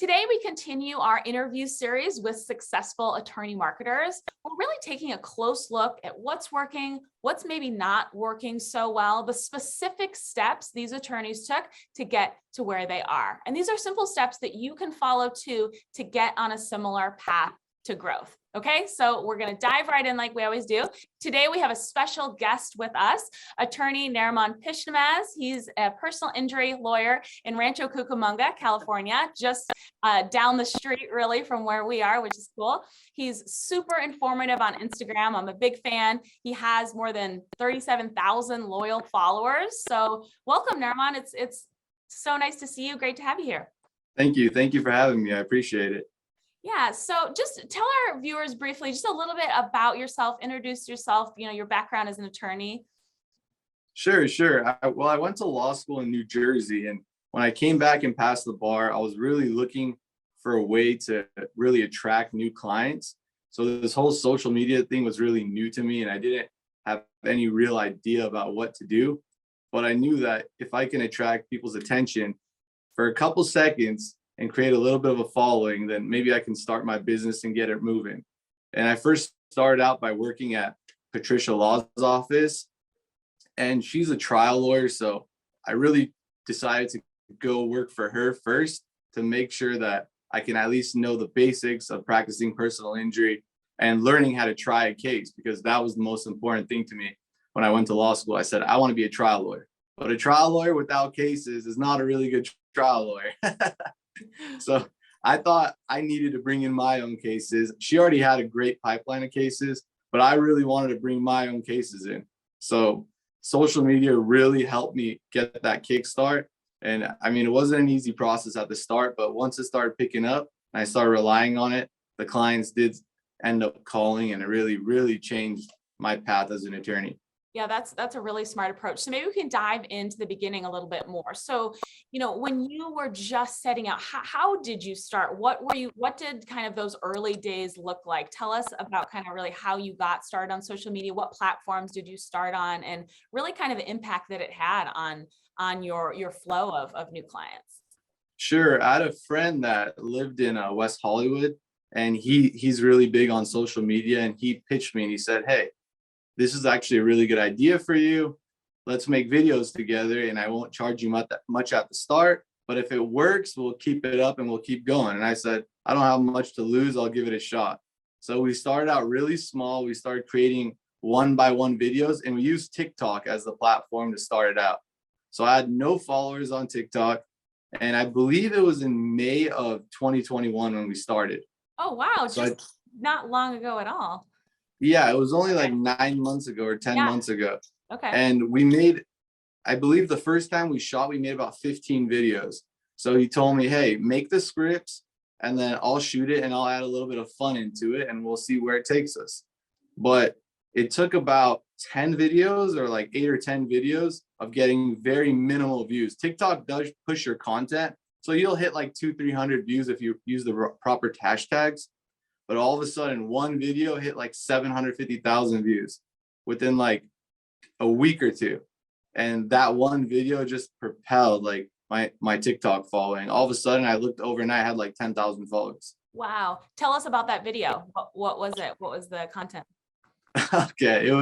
Today, we continue our interview series with successful attorney marketers. We're really taking a close look at what's working, what's maybe not working so well, the specific steps these attorneys took to get to where they are. And these are simple steps that you can follow too to get on a similar path to growth. Okay, so we're going to dive right in like we always do. Today, we have a special guest with us, attorney Nariman Pishnamaz. He's a personal injury lawyer in Rancho Cucamonga, California, just down the street really from where we are, which is cool. He's super informative on Instagram. I'm a big fan. He has more than 37,000 loyal followers. So welcome, Nariman. It's so nice to see you. Great to have you here. Thank you. Thank you for having me. I appreciate it. Yeah, so just tell our viewers briefly just a little bit about yourself, introduce yourself, your background as an attorney. Sure. I went to law school in New Jersey, and when I came back and passed the bar, I was really looking for a way to really attract new clients. So this whole social media thing was really new to me, and I didn't have any real idea about what to do. But I knew that if I can attract people's attention for a couple seconds and create a little bit of a following, then maybe I can start my business and get it moving. And I first started out by working at Patricia Law's office, and she's a trial lawyer. So I really decided to go work for her first to make sure that I can at least know the basics of practicing personal injury and learning how to try a case, because that was the most important thing to me. When I went to law school, I said, I want to be a trial lawyer, but a trial lawyer without cases is not a really good trial lawyer. So I thought I needed to bring in my own cases. She already had a great pipeline of cases, but I really wanted to bring my own cases in. So social media really helped me get that kickstart. And I mean, it wasn't an easy process at the start, but once it started picking up and I started relying on it, the clients did end up calling, and it really changed my path as an attorney. Yeah, that's a really smart approach. So maybe we can dive into the beginning a little bit more. So, when you were just setting out, how did you start? What did kind of those early days look like? Tell us about kind of really how you got started on social media. What platforms did you start on, and really kind of the impact that it had on your flow of new clients? Sure. I had a friend that lived in West Hollywood, and he's really big on social media, and he pitched me and he said, hey, this is actually a really good idea for you. Let's make videos together, and I won't charge you much at the start, but if it works, we'll keep it up and we'll keep going. And I said, I don't have much to lose. I'll give it a shot. So we started out really small. We started creating 1-by-1 videos, and we used TikTok as the platform to start it out. So I had no followers on TikTok, and I believe it was in May of 2021 when we started. Oh, wow. Just not long ago at all. Yeah, it was only like 9 months ago or 10 months ago. Okay. And we made, I believe the first time we shot, we made about 15 videos. So he told me, hey, make the scripts and then I'll shoot it and I'll add a little bit of fun into it and we'll see where it takes us. But it took about 10 videos or like 8 or 10 videos of getting very minimal views. TikTok does push your content, so you'll hit like 200-300 views if you use the proper hashtags. But all of a sudden, one video hit like 750,000 views within like a week or two. And that one video just propelled like my TikTok following. All of a sudden, I looked overnight, I had like 10,000 followers. Wow. Tell us about that video. What was it? What was the content? Okay, it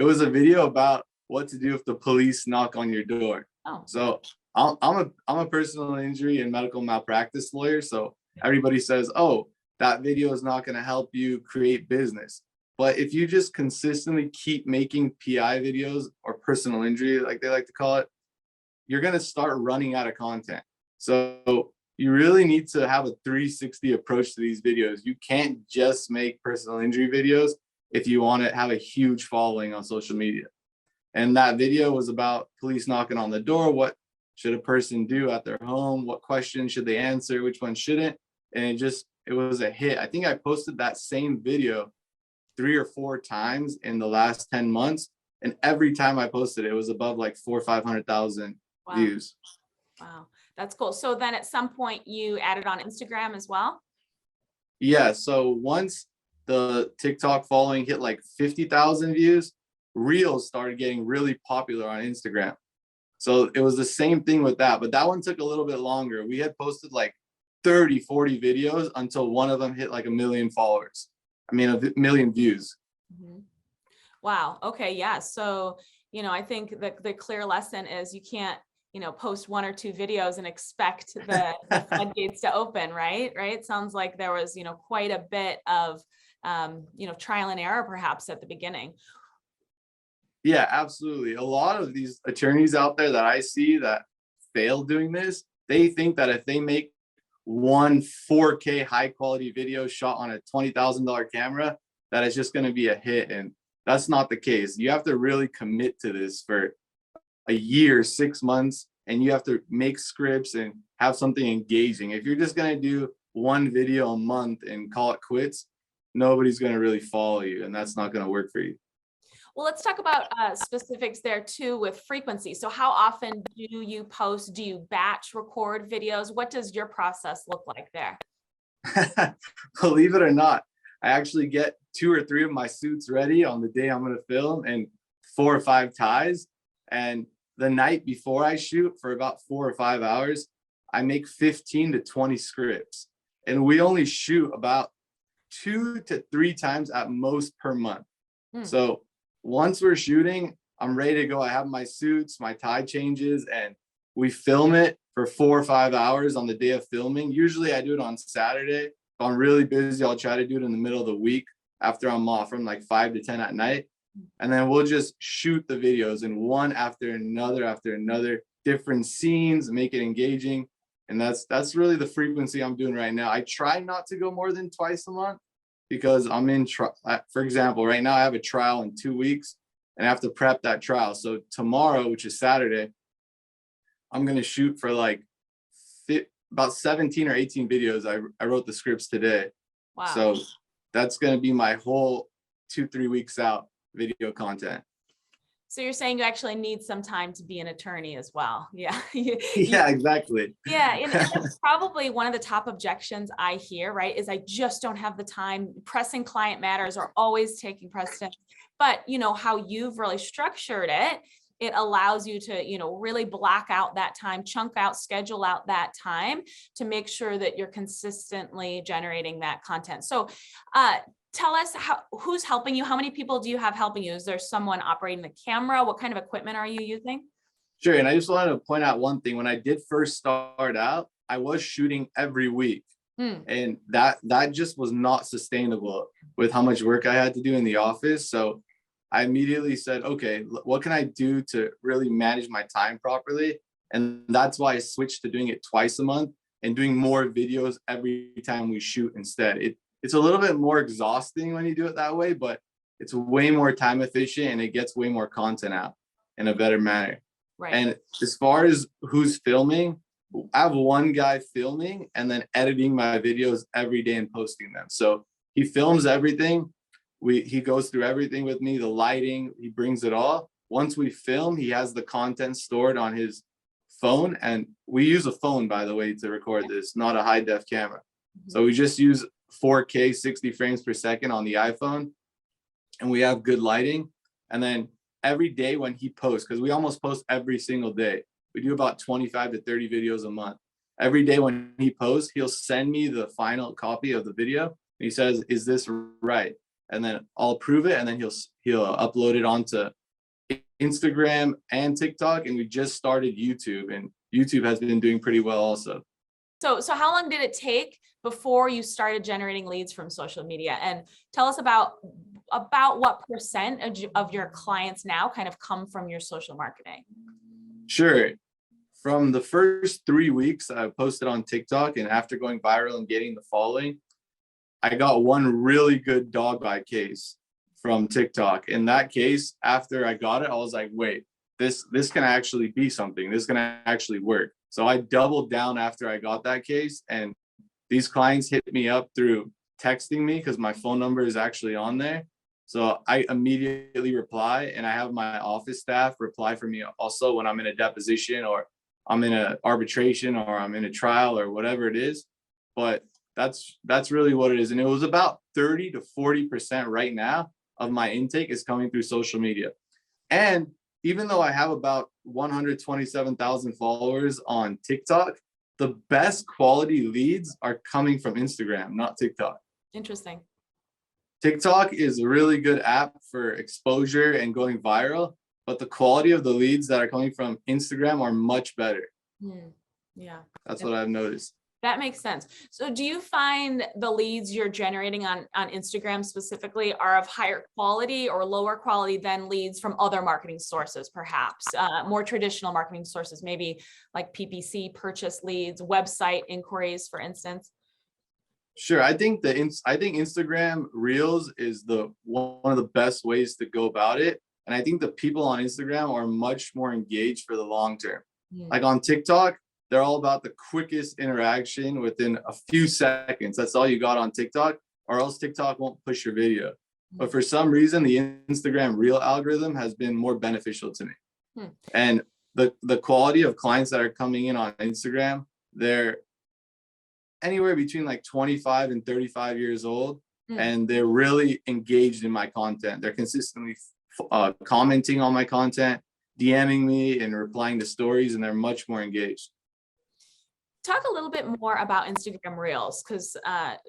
was a video about what to do if the police knock on your door. Oh. So I'm a personal injury and medical malpractice lawyer. So everybody says, oh, that video is not going to help you create business. But if you just consistently keep making PI videos, or personal injury, like they like to call it, you're going to start running out of content. So you really need to have a 360 approach to these videos. You can't just make personal injury videos if you want to have a huge following on social media. And that video was about police knocking on the door. What should a person do at their home? What questions should they answer? Which one shouldn't? And it was a hit. I think I posted that same video 3 or 4 times in the last 10 months. And every time I posted it, it was above like 400,000 or 500,000 views. Wow. That's cool. So then at some point you added on Instagram as well? Yeah. So once the TikTok following hit like 50,000 views, Reels started getting really popular on Instagram. So it was the same thing with that, but that one took a little bit longer. We had posted like 30, 40 videos until one of them hit like 1 million followers. I mean, 1 million views. Mhm. Wow. Okay. Yeah. So, I think the clear lesson is you can't, post one or two videos and expect the floodgates to open, right? Right. Sounds like there was, quite a bit of, trial and error perhaps at the beginning. Yeah, absolutely. A lot of these attorneys out there that I see that fail doing this, they think that if they make one 4K high quality video shot on a $20,000 camera, that it's just going to be a hit. And that's not the case. You have to really commit to this for a year, 6 months, and you have to make scripts and have something engaging. If you're just going to do one video a month and call it quits, nobody's going to really follow you, and that's not going to work for you. Well, let's talk about specifics there too with frequency. So how often do you post? Do you batch record videos? What does your process look like there? Believe it or not, I actually get 2 or 3 of my suits ready on the day I'm going to film and 4 or 5 ties. And the night before I shoot for about 4 or 5 hours, I make 15 to 20 scripts. And we only shoot about 2 to 3 times at most per month. So once we're shooting, I'm ready to go. I have my suits, my tie changes, and we film it for 4 or 5 hours on the day of filming. Usually I do it on Saturday. If I'm really busy, I'll try to do it in the middle of the week after I'm off from like 5 to 10 at night. And then we'll just shoot the videos in one after another, different scenes, make it engaging. And that's really the frequency I'm doing right now. I try not to go more than twice a month because I'm in, for example, right now I have a trial in 2 weeks and I have to prep that trial. So tomorrow, which is Saturday, I'm going to shoot for like about 17 or 18 videos. I wrote the scripts today. Wow. So that's going to be my whole 2-3 weeks out video content. So you're saying you actually need some time to be an attorney as well. Yeah. Yeah, exactly. Yeah. And that's probably one of the top objections I hear, right? Is I just don't have the time. Pressing client matters are always taking precedence. But how you've really structured it, it allows you to, really block out that time, chunk out, schedule out that time to make sure that you're consistently generating that content. So, tell us who's helping you? How many people do you have helping you? Is there someone operating the camera? What kind of equipment are you using? Sure. And I just wanted to point out one thing. When I did first start out, I was shooting every week. And that just was not sustainable with how much work I had to do in the office. So I immediately said, okay, what can I do to really manage my time properly? And that's why I switched to doing it twice a month and doing more videos every time we shoot instead. It's a little bit more exhausting when you do it that way, but it's way more time efficient and it gets way more content out in a better manner. Right. And as far as who's filming, I have one guy filming and then editing my videos every day and posting them. So he films everything. He goes through everything with me, the lighting, he brings it all. Once we film, he has the content stored on his phone. And we use a phone, by the way, to record this, not a high def camera. So we just use 4K 60 frames per second on the iPhone, and we have good lighting. And then every day when he posts, because we almost post every single day, we do about 25 to 30 videos a month. Every day when he posts, he'll send me the final copy of the video. He says, is this right? And then I'll approve it, and then he'll upload it onto Instagram and TikTok. And we just started YouTube, and YouTube has been doing pretty well also. So how long did it take before you started generating leads from social media? And tell us about what percent of your clients now kind of come from your social marketing? Sure. From the first 3 weeks I posted on TikTok, and after going viral and getting the following, I got one really good dog bite case from TikTok. In that case, after I got it, I was like, wait, this can actually be something. This can actually work. So I doubled down after I got that case, and these clients hit me up through texting me because my phone number is actually on there. So I immediately reply, and I have my office staff reply for me also when I'm in a deposition or I'm in an arbitration or I'm in a trial or whatever it is. But that's really what it is. And it was about 30 to 40% right now of my intake is coming through social media. And even though I have about 127,000 followers on TikTok, the best quality leads are coming from Instagram, not TikTok. Interesting. TikTok is a really good app for exposure and going viral, but the quality of the leads that are coming from Instagram are much better. Yeah. That's what I've noticed. That makes sense. So do you find the leads you're generating on Instagram specifically are of higher quality or lower quality than leads from other marketing sources, perhaps more traditional marketing sources, maybe like PPC purchase leads, website inquiries, for instance? Sure. I think Instagram Reels is the one of the best ways to go about it. And I think the people on Instagram are much more engaged for the long term. Like on TikTok, they're all about the quickest interaction within a few seconds. That's all you got on TikTok, or else TikTok won't push your video. But for some reason, the Instagram Reel algorithm has been more beneficial to me. And the quality of clients that are coming in on Instagram, they're anywhere between like 25 and 35 years old, and they're really engaged in my content. They're consistently commenting on my content, DMing me and replying to stories, and they're much more engaged. Talk a little bit more about Instagram Reels, because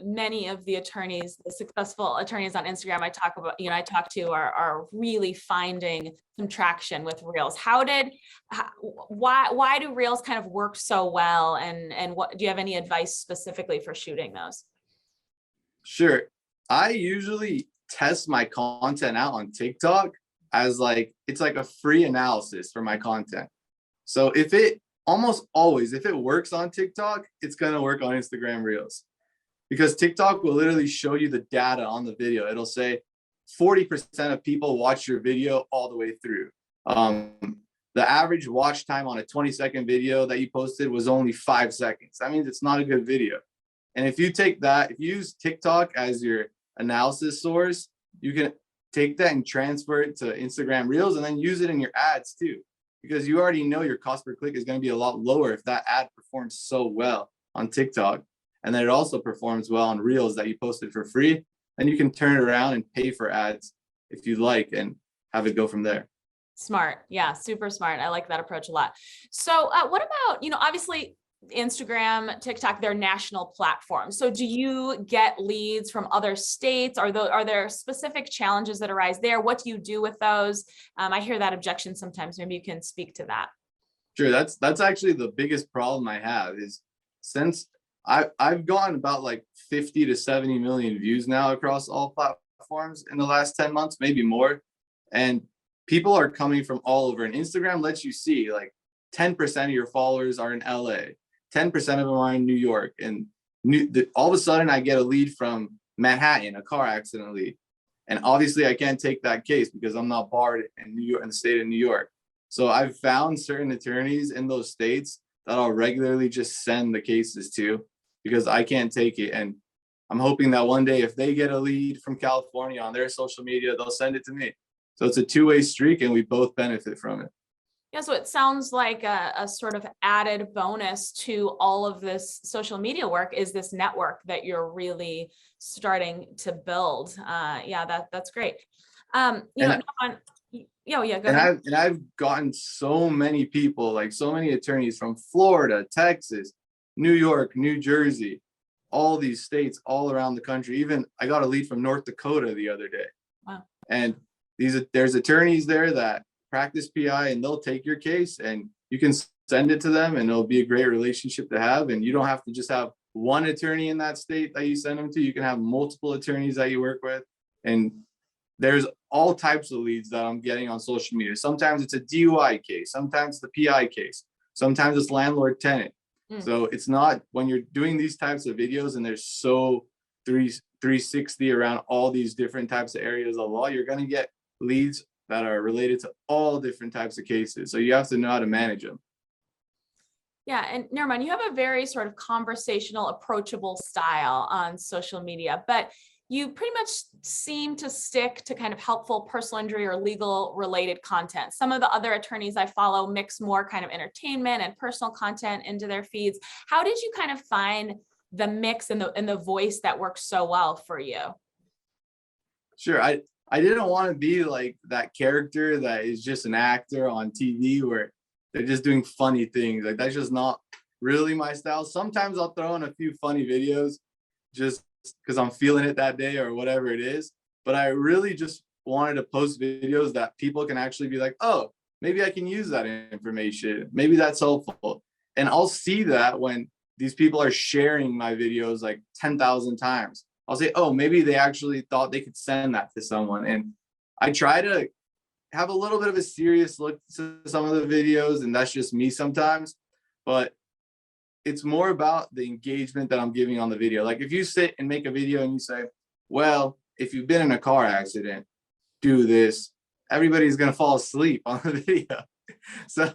many of the attorneys, the successful attorneys on Instagram I talk to are really finding some traction with Reels. Why do Reels kind of work so well, and what do you have any advice specifically for shooting those? Sure. I usually test my content out on TikTok as it's like a free analysis for my content. So almost always, if it works on TikTok, it's going to work on Instagram Reels, because TikTok will literally show you the data on the video. It'll say 40% of people watch your video all the way through. The average watch time on a 20-second video that you posted was only 5 seconds. That means it's not a good video. And if you use TikTok as your analysis source, you can take that and transfer it to Instagram Reels and then use it in your ads too, because you already know your cost per click is going to be a lot lower if that ad performs so well on TikTok. And then it also performs well on Reels that you posted for free. And you can turn it around and pay for ads if you like and have it go from there. Smart. Yeah, super smart. I like that approach a lot. So what about, obviously Instagram, TikTok, they're national platforms. So do you get leads from other states? Are there specific challenges that arise there? What do you do with those? I hear that objection sometimes. Maybe you can speak to that. Sure. That's actually the biggest problem I have is since I've gotten about like 50 to 70 million views now across all platforms in the last 10 months, maybe more. And people are coming from all over, and Instagram lets you see like 10% of your followers are in LA, 10% of them are in New York. And all of a sudden I get a lead from Manhattan, a car accident lead. And obviously I can't take that case because I'm not barred in New York, in the state of New York. So I've found certain attorneys in those states that I'll regularly just send the cases to because I can't take it. And I'm hoping that one day if they get a lead from California on their social media, they'll send it to me. So it's a two-way streak and we both benefit from it. Yeah, so it sounds like a sort of added bonus to all of this social media work is this network that you're really starting to build. Yeah, that's great. Go ahead. And I've gotten so many people, like so many attorneys from Florida, Texas, New York, New Jersey, all these states all around the country. Even I got a lead from North Dakota the other day. Wow. And there's attorneys there that practice PI, and they'll take your case and you can send it to them and it'll be a great relationship to have. And you don't have to just have one attorney in that state that you send them to. You can have multiple attorneys that you work with. And there's all types of leads that I'm getting on social media. Sometimes it's a DUI case, sometimes the PI case, sometimes it's landlord tenant. So it's not, when you're doing these types of videos and there's so 360 around all these different types of areas of law, you're going to get leads that are related to all different types of cases. So you have to know how to manage them. Yeah, and Nariman, you have a very sort of conversational, approachable style on social media, but you pretty much seem to stick to kind of helpful personal injury or legal related content. Some of the other attorneys I follow mix more kind of entertainment and personal content into their feeds. How did you kind of find the mix and the voice that works so well for you? Sure. I didn't want to be like that character that is just an actor on TV where they're just doing funny things. Like that's just not really my style. Sometimes I'll throw in a few funny videos just because I'm feeling it that day or whatever it is. But I really just wanted to post videos that people can actually be like, oh, maybe I can use that information. Maybe that's helpful. And I'll see that when these people are sharing my videos like 10,000 times. I'll say, oh, maybe they actually thought they could send that to someone. And I try to have a little bit of a serious look to some of the videos, and that's just me sometimes. But it's more about the engagement that I'm giving on the video. Like if you sit and make a video and you say, well, if you've been in a car accident, do this, everybody's going to fall asleep on the video. So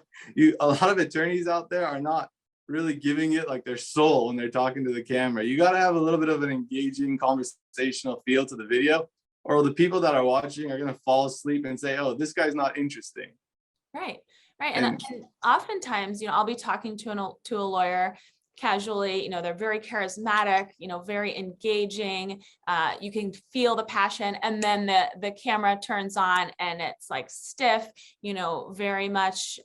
a lot of attorneys out there are not really giving it like their soul when they're talking to the camera. You got to have a little bit of an engaging conversational feel to the video, or the people that are watching are going to fall asleep and say, oh, this guy's not interesting. Right. Right. And oftentimes, I'll be talking to a lawyer casually, they're very charismatic, very engaging. You can feel the passion, and then the camera turns on and it's like stiff, very much,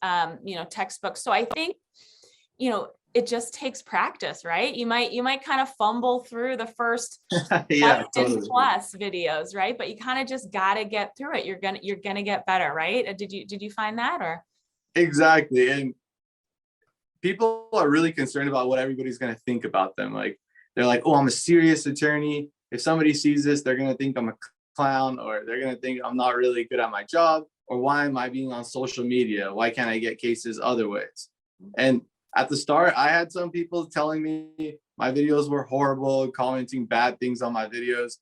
textbook. So I think, it just takes practice, right? You might kind of fumble through the first yeah, totally. plus videos, right? But you kind of just got to get through it. You're gonna get better, right? Did you find that, or? Exactly. And people are really concerned about what everybody's going to think about them. Like they're like, oh, I'm a serious attorney. If somebody sees this, they're going to think I'm a clown, or they're going to think I'm not really good at my job, or why am I being on social media? Why can't I get cases other ways? And at the start, I had some people telling me my videos were horrible, commenting bad things on my videos.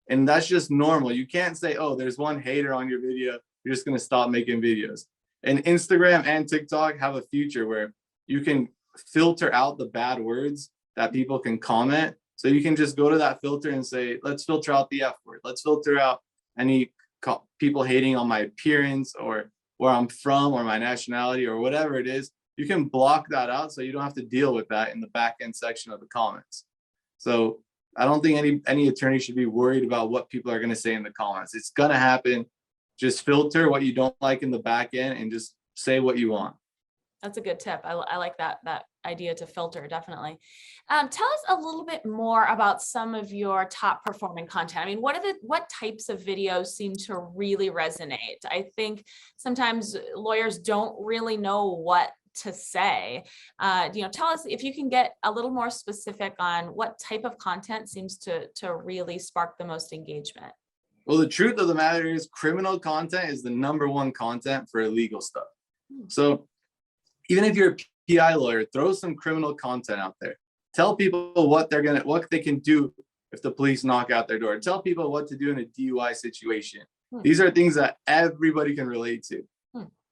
And that's just normal. You can't say, oh, there's one hater on your video, you're just going to stop making videos. And Instagram and TikTok have a feature where you can filter out the bad words that people can comment. So you can just go to that filter and say, let's filter out the F word. Let's filter out any people hating on my appearance or where I'm from or my nationality or whatever it is. You can block that out so you don't have to deal with that in the back end section of the comments. So I don't think any attorney should be worried about what people are going to say in the comments. It's going to happen. Just filter what you don't like in the back end and just say what you want. That's a good tip. I like that idea to filter, definitely. Tell us a little bit more about some of your top performing content. I mean, what types of videos seem to really resonate? I think sometimes lawyers don't really know what to say. Tell us if you can get a little more specific on what type of content seems to really spark the most engagement. Well, the truth of the matter is criminal content is the #1 content for illegal stuff. So even if you're a PI lawyer, throw some criminal content out there. Tell people what they can do if the police knock out their door. Tell people what to do in a DUI situation. These are things that everybody can relate to.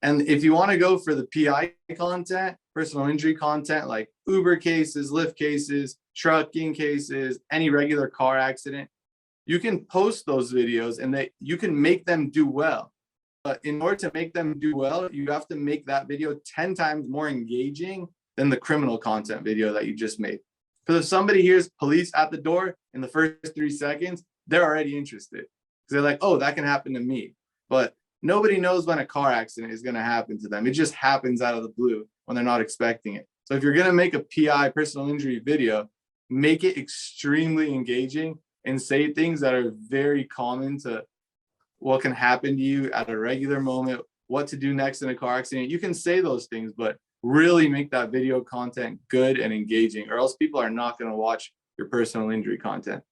And if you want to go for the PI content, personal injury content, like Uber cases, Lyft cases, trucking cases, any regular car accident, you can post those videos and you can make them do well. But in order to make them do well, you have to make that video 10 times more engaging than the criminal content video that you just made. Because if somebody hears police at the door in the first 3 seconds, they're already interested. Because they're like, oh, that can happen to me. But nobody knows when a car accident is going to happen to them. It just happens out of the blue when they're not expecting it. So if you're going to make a PI personal injury video, make it extremely engaging and say things that are very common to what can happen to you at a regular moment, what to do next in a car accident. You can say those things, but really make that video content good and engaging, or else people are not going to watch your personal injury content.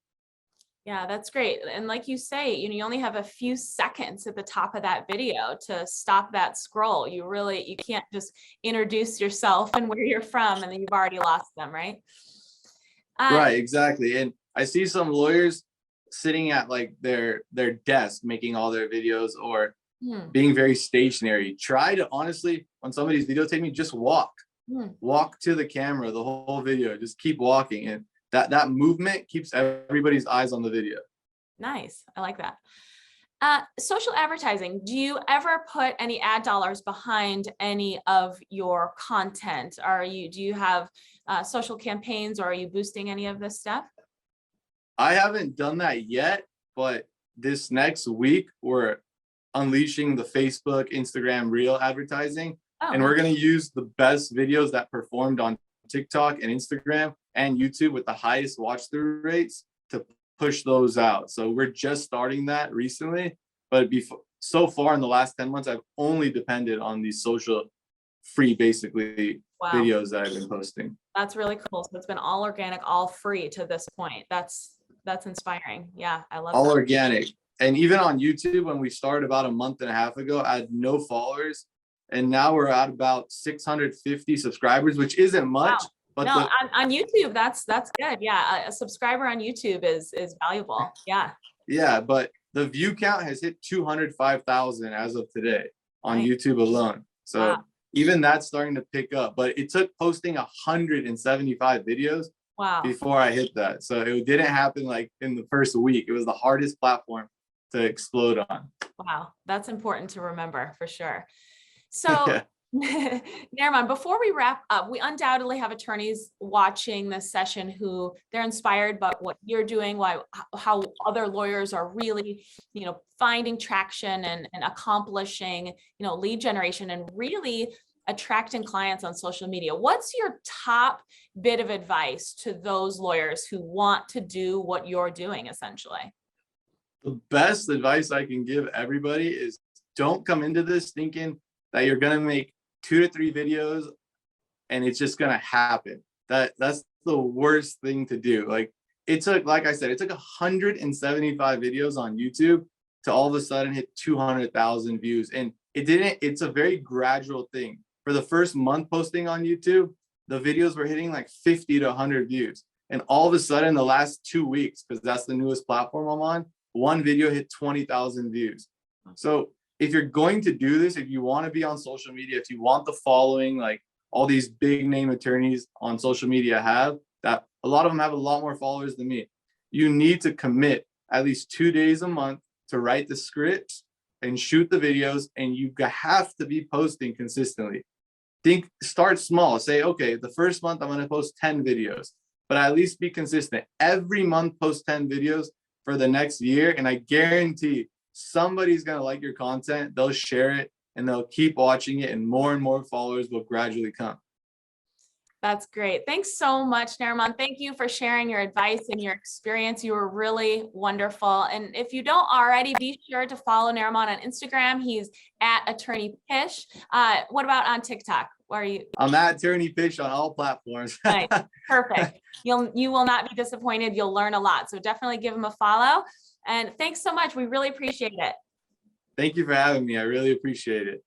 Yeah, that's great. And like you say, you only have a few seconds at the top of that video to stop that scroll. You can't just introduce yourself and where you're from, and then you've already lost them, right? Right, exactly. And I see some lawyers sitting at like their desk making all their videos, or being very stationary. Try to honestly, when somebody's videotaping, just walk to the camera the whole video. Just keep walking, and that movement keeps everybody's eyes on the video. Nice. I like that. Social advertising. Do you ever put any ad dollars behind any of your content? Do you have social campaigns, or are you boosting any of this stuff? I haven't done that yet, but this next week we're unleashing the Facebook, Instagram Reel advertising. And we're going to use the best videos that performed on TikTok and Instagram and YouTube with the highest watch through rates to push those out. So we're just starting that recently, but before, so far in the last 10 months, I've only depended on these social free, basically, Wow. videos that I've been posting. That's really cool. So it's been all organic, all free to this point. That's inspiring. Yeah, I love All that. organic. And even on YouTube, when we started about a month and a half ago, I had no followers. And now we're at about 650 subscribers, which isn't much. Wow. But No, on YouTube, that's good. Yeah, a subscriber on YouTube is valuable. Yeah. Yeah, but the view count has hit 205,000 as of today on Nice. YouTube alone. So Wow. even that's starting to pick up. But it took posting 175 videos Wow. before I hit that. So it didn't happen like in the first week. It was the hardest platform to explode on. Wow. That's important to remember for sure. So Yeah. Narimon, before we wrap up, we undoubtedly have attorneys watching this session who they're inspired by what you're doing, how other lawyers are really, finding traction and accomplishing, lead generation and really attracting clients on social media. What's your top bit of advice to those lawyers who want to do what you're doing essentially? The best advice I can give everybody is don't come into this thinking that you're going to make 2 to 3 videos and it's just going to happen. That's the worst thing to do. Like like I said, it took 175 videos on YouTube to all of a sudden hit 200,000 views. And it's a very gradual thing. For the first month posting on YouTube, the videos were hitting like 50 to 100 views. And all of a sudden the last 2 weeks, because that's the newest platform I'm on, one video hit 20,000 views. So if you're going to do this, if you want to be on social media, if you want the following, like all these big name attorneys on social media have, that a lot of them have a lot more followers than me, you need to commit at least 2 days a month to write the scripts and shoot the videos, and you have to be posting consistently. Start small. Say, okay, the first month I'm going to post 10 videos, but at least be consistent. Every month post 10 videos for the next year, and I guarantee somebody's going to like your content, they'll share it, and they'll keep watching it, and more followers will gradually come. That's great. Thanks so much, Narimon. Thank you for sharing your advice and your experience. You were really wonderful. And if you don't already, be sure to follow Narimon on Instagram. He's at Attorney Pish. What about on TikTok? Where are you? I'm at Attorney Pish on all platforms. Nice. Perfect. You will not be disappointed. You'll learn a lot. So definitely give him a follow. And thanks so much. We really appreciate it. Thank you for having me. I really appreciate it.